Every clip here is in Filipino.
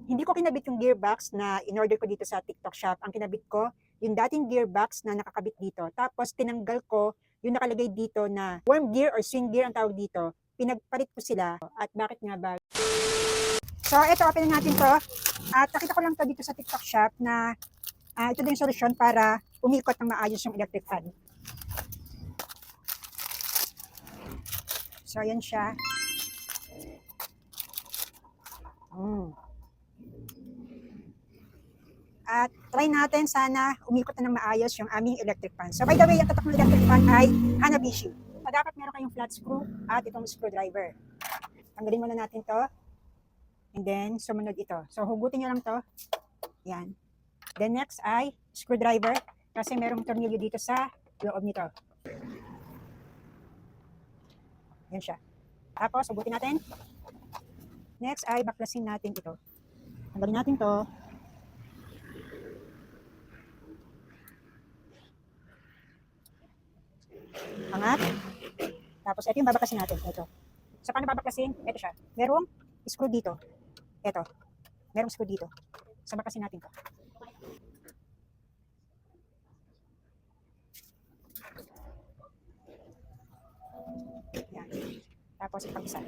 Hindi ko kinabit yung gearbox na in-order ko dito sa TikTok shop. Ang kinabit ko, yung dating gearbox na nakakabit dito. Tapos tinanggal ko yung nakalagay dito na worm gear or swing gear ang tawag dito. Pinagpalit ko sila. At bakit nga ba? So, ito, open natin to. At nakita ko lang to dito sa TikTok shop na ito din yung solusyon para umikot ng maayos yung electric fan. So, ayan siya. At try natin sana umikot na ng maayos yung aming electric fan. So by the way, ang tatak ng electric fan ay Hanabishi. So dapat meron kayong flat screw at itong screwdriver. Tanggalin muna natin to. And then, sumunod ito. So hugutin nyo lang to. Yan. Then next ay screwdriver kasi merong tornilyo dito sa loob nito. Yan siya. Tapos, hugutin natin. Next ay baklasin natin ito. Tanggalin natin to. Angat. Tapos, ito yung babaklasin natin. Ito. So, paano babaklasin? Ito siya. Merong screw dito. Ito. Merong screw dito. So, baklasin natin to. Yan. Tapos, ipag-isa.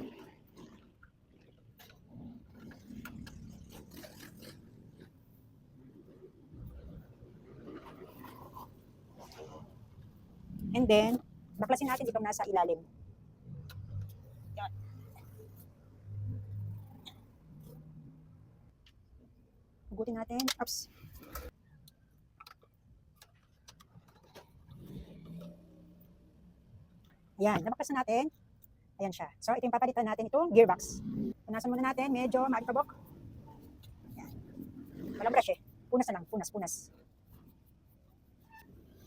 And then, baklasin natin itong nasa ilalim. Yan. Hugutin natin. Oops. Yan. Nabaklasan natin. Ayan siya. So, ito yung papalitan natin itong gearbox. Punasan muna natin. Medyo maalikabok. Yan. Walang brush eh. Punas na lang. Punas, punas.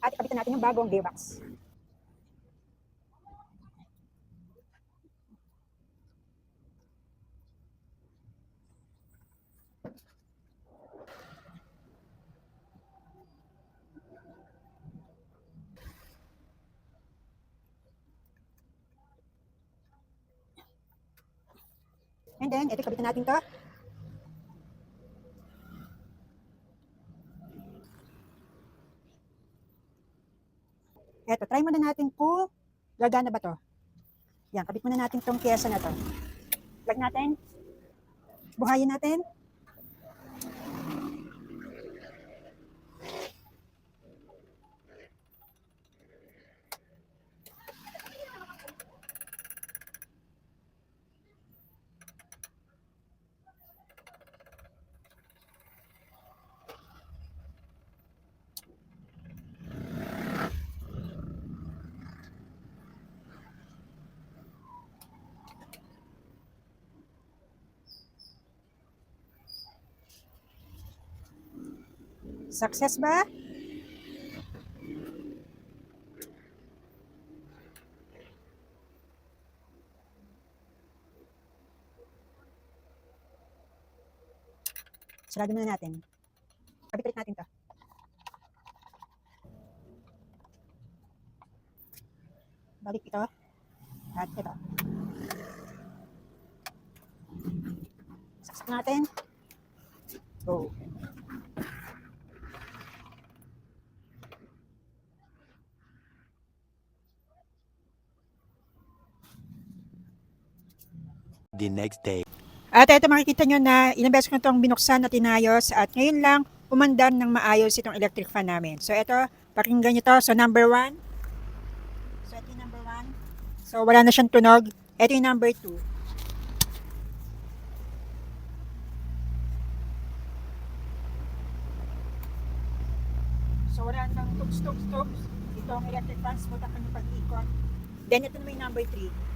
At ikabitan natin yung bagong gearbox. And then, ito ikabitan natin to. Eto, try muna natin kung gagana ba to. Yan, kabit muna natin tong pyesa na to. Lag natin. Buhayin natin. Success ba? Sarado muna natin. Kabit natin to. Balik ito. At ito. Saksak natin. Go. The next day. At ito makikita nyo na ilang beses ko itong binuksan at inayos at ngayon lang umandar ng maayos itong electric fan namin. So ito, pakinggan nyo to. So number 1. So ito yung number 1. So wala na siyang tunog. Ito yung number 2. So wala nang tugs. Itong electric fan, smooth ang kanyang pag-ikot. Then ito naman yung number 3.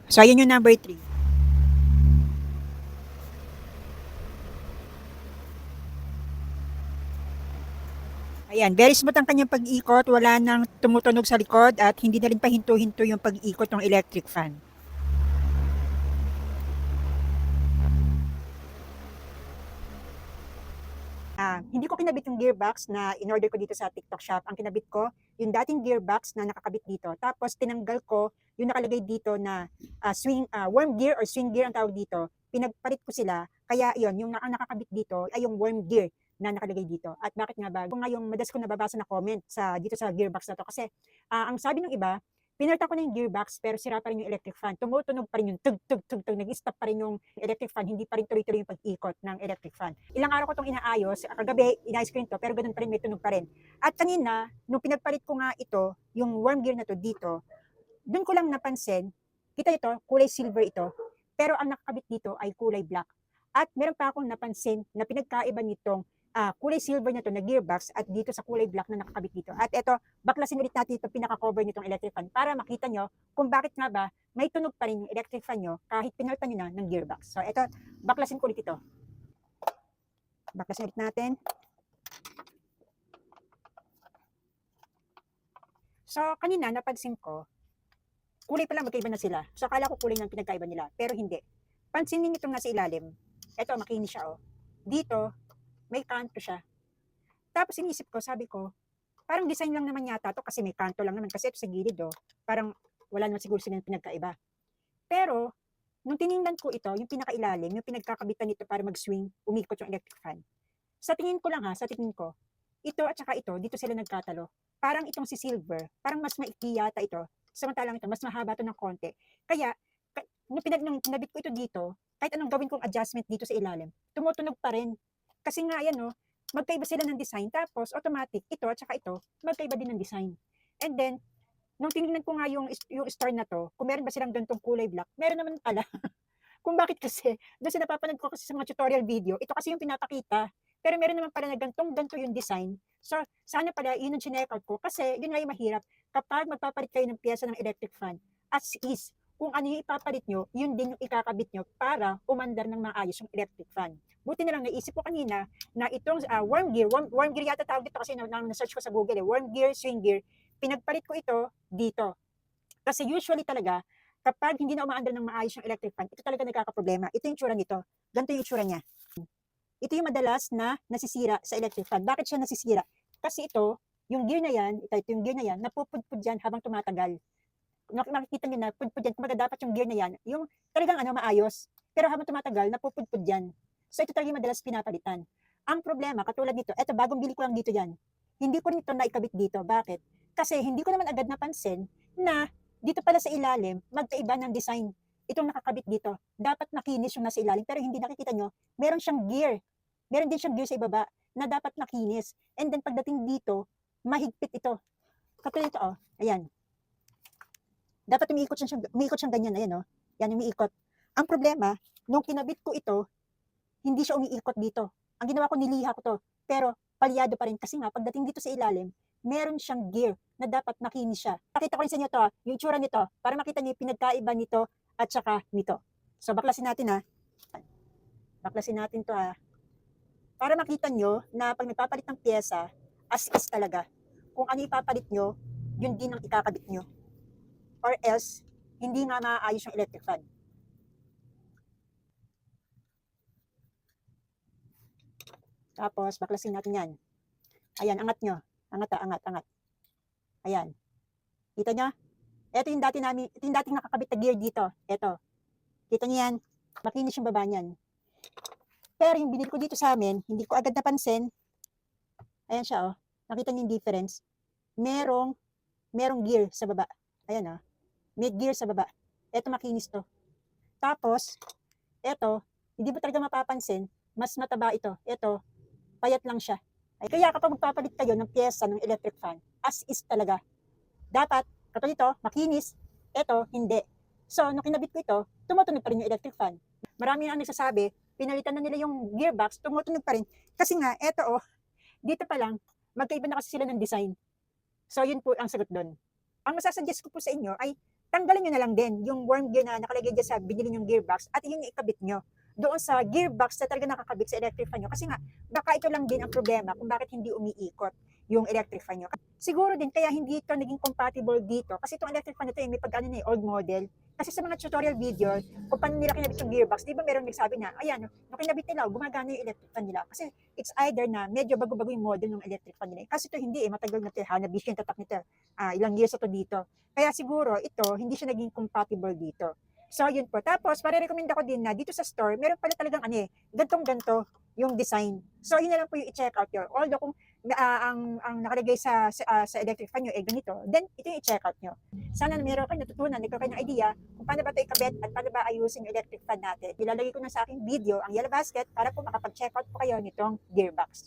So ayun yung number 3. Ayan, very smooth ang kanyang pag-ikot, wala nang tumutunog sa likod at hindi na rin pahinto-hinto yung pag-ikot ng electric fan. Hindi ko kinabit yung gearbox na in-order ko dito sa TikTok shop. Ang kinabit ko, yung dating gearbox na nakakabit dito. Tapos tinanggal ko yung nakalagay dito na worm gear or swing gear ang tawag dito. Pinagpalit ko sila Kaya yun, ang nakakabit dito ay yung worm gear na nakalagay dito. At bakit nga ba? Kung nga yung madalas ko nababasa na comment dito sa gearbox na to. Kasi ang sabi ng iba, pinalitan ko na yung gearbox pero sira pa rin yung electric fan. Tumutunog pa rin yung tug tug tug tug. Nag-stop pa rin yung electric fan. Hindi pa rin tuloy-tuloy yung pag-ikot ng electric fan. Ilang araw ko itong inaayos. Kagabi, inayos ko ito pero ganun pa rin, may tunog pa rin. At kanina, nung pinagpalit ko nga ito, yung worm gear na to dito, dun ko lang napansin, kita ito, kulay silver ito, pero ang nakakabit dito ay kulay black. At meron pa akong napansin na pinagkaiba nitong kulay silver na to na gearbox at dito sa kulay black na nakakabit dito. At ito, baklasin ulit natin ito pinaka-cover nitong electric fan para makita nyo kung bakit nga ba may tunog pa rin yung electric fan nyo kahit pinalitan nyo na ng gearbox. So ito, baklasin ko ulit ito. Baklasin ulit natin. So kanina napansin ko, kulay pala magkaiba na sila. So akala ko kulay ng pinagkaiba nila, pero hindi. Pansinin itong nasa ilalim. Ito, makinis siya oh. Dito, may kanto siya. Tapos inisip ko, sabi ko, parang design lang naman yata to kasi may kanto lang naman. Kasi ito sa gilid oh, parang wala naman siguro silang pinagkaiba. Pero, nung tiningnan ko ito, yung pinakailalim, yung pinagkakabitan nito para mag-swing, umikot yung electric fan. Sa tingin ko lang sa tingin ko, ito at saka ito, dito sila nagkatalo. Parang itong si Silver, parang mas maikli yata ito. Samantalang ito, mas mahaba to ng konti. Kaya, nung pinabit ko ito dito, kahit anong gawin kong adjustment dito sa ilalim, tumutunog pa rin. Kasi nga yan, no, magkaiba sila ng design. Tapos, automatic, ito at saka ito, magkaiba din ng design. And then, nung tinignan ko nga yung star na to, kung meron ba silang ganitong kulay black, meron naman pala. Kung bakit kasi, doon sa napapanood ko kasi sa mga tutorial video, ito kasi yung pinapakita. Pero meron naman pala na ganito yung design. So, sana pala, yun ang chinek out ko. Kasi, yun nga yung mahirap. Kapag magpapalit kayo ng piyesa ng electric fan, as is, kung ano yung ipapalit nyo, yun din yung ikakabit nyo para umandar ng maayos yung electric fan. Buti na lang naisip ko kanina na itong worm gear yata tawag dito kasi na-search ko sa Google worm gear, swing gear, pinagpalit ko ito dito. Kasi usually talaga, kapag hindi na umaandar ng maayos yung electric fan, ito talaga nagkakaproblema. Ito yung itsura nito. Ganito yung itsura niya. Ito yung madalas na nasisira sa electric fan. Bakit siya nasisira? Kasi ito, yung gear na yan, ito yung gear na yan, napupudpud yan habang tumatagal. Nakikita nyo na, pudpud yan. Kumaga dapat yung gear na yan, yung talagang maayos. Pero habang tumatagal, napupudpud yan. So ito talaga yung madalas pinapalitan. Ang problema, katulad nito, eto bagong bili ko lang dito yan. Hindi ko rin ito naikabit dito. Bakit? Kasi hindi ko naman agad napansin na dito pala sa ilalim, magkaiba ng design. Itong nakakabit dito. Dapat nakinis yung nasa ilalim. Pero hindi nakikita nyo, meron siyang gear. Meron din siyang gear sa ibaba na dapat nakinis. And then pagdating dito, mahigpit ito. Katulad ito, oh. Ayan. Dapat umiikot siyang ganyan. Ayan, oh. Yan, umiikot. Ang problema, nung kinabit ko ito, hindi siya umiikot dito. Ang ginawa ko, niliha ko to. Pero, palyado pa rin. Kasi nga, pagdating dito sa ilalim, meron siyang gear na dapat makinis siya. Pakita ko rin sa inyo to, yung itsura nito, para makita niyo yung pinagkaiba nito at saka nito. So, baklasin natin Baklasin natin to para makita nyo na pag nagpapalit ng pyesa, as is talaga. Kung ano ipapalit nyo, yun din ang ikakabit nyo. Or else, hindi nga maaayos yung electric fan. Tapos, baklasin natin yan. Ayan, angat nyo. Angat. Ayan. Kita nyo? Ito yung dating nakakabit na gear dito. Ito. Kita nyo yan? Makinis yung baba niyan. Pero yung binili ko dito sa amin, hindi ko agad napansin. Ayan siya, oh. Nakita niyo yung difference. Merong gear sa baba. Ayan, oh. May gear sa baba. Ito makinis to. Tapos, ito, hindi mo talaga mapapansin, mas mataba ito. Ito, payat lang siya. Ay, kaya kapag magpapalit kayo ng pyesa ng electric fan, as is talaga. Dapat, katulad ito, makinis. Ito, hindi. So, nung kinabit ko ito, tumutunog pa rin yung electric fan. Marami ang nagsasabi, pinalitan na nila yung gearbox, tumutunog pa rin. Kasi nga, eto dito pa lang, magkaiba na kasi sila ng design. So, yun po ang sagot doon. Ang masasuggest ko po sa inyo ay, tanggalin nyo na lang din yung worm gear na nakalagay dyan sa binili yung gearbox at yun yung ikabit nyo doon sa gearbox na talaga nakakabit sa electric fan nyo. Kasi nga, baka ito lang din ang problema kung bakit hindi umiikot yung electric fan nyo. Siguro din, kaya hindi ito naging compatible dito. Kasi itong electric fan na ito, may old model. Kasi sa mga tutorial video, kung paano nila kinabit yung gearbox, di ba meron nagsabi na, ayan, nung kinabit nila, gumagana yung electric fan nila. Kasi it's either na medyo bago-bago yung model ng electric fan nila. Kasi ito hindi, matagal na ito, Hanabishi yung tatak nito. Ilang years ito dito. Kaya siguro, ito, hindi siya naging compatible dito. So, yun po. Tapos, pare-recommend ako din na dito sa store, meron pala talagang gantong-ganto yung design. So, yun na lang po yung i-check out nyo. Although, kung ang nakalagay sa electric fan nyo ay ganito, then ito yung i-check out nyo. Sana meron kayo natutunan, nagkaroon kayo ng idea kung paano ba ito ikabit at paano ba ayusin yung electric fan natin. Ilalagay ko na sa aking video ang yellow basket para po makapag-check out po kayo nitong gearbox.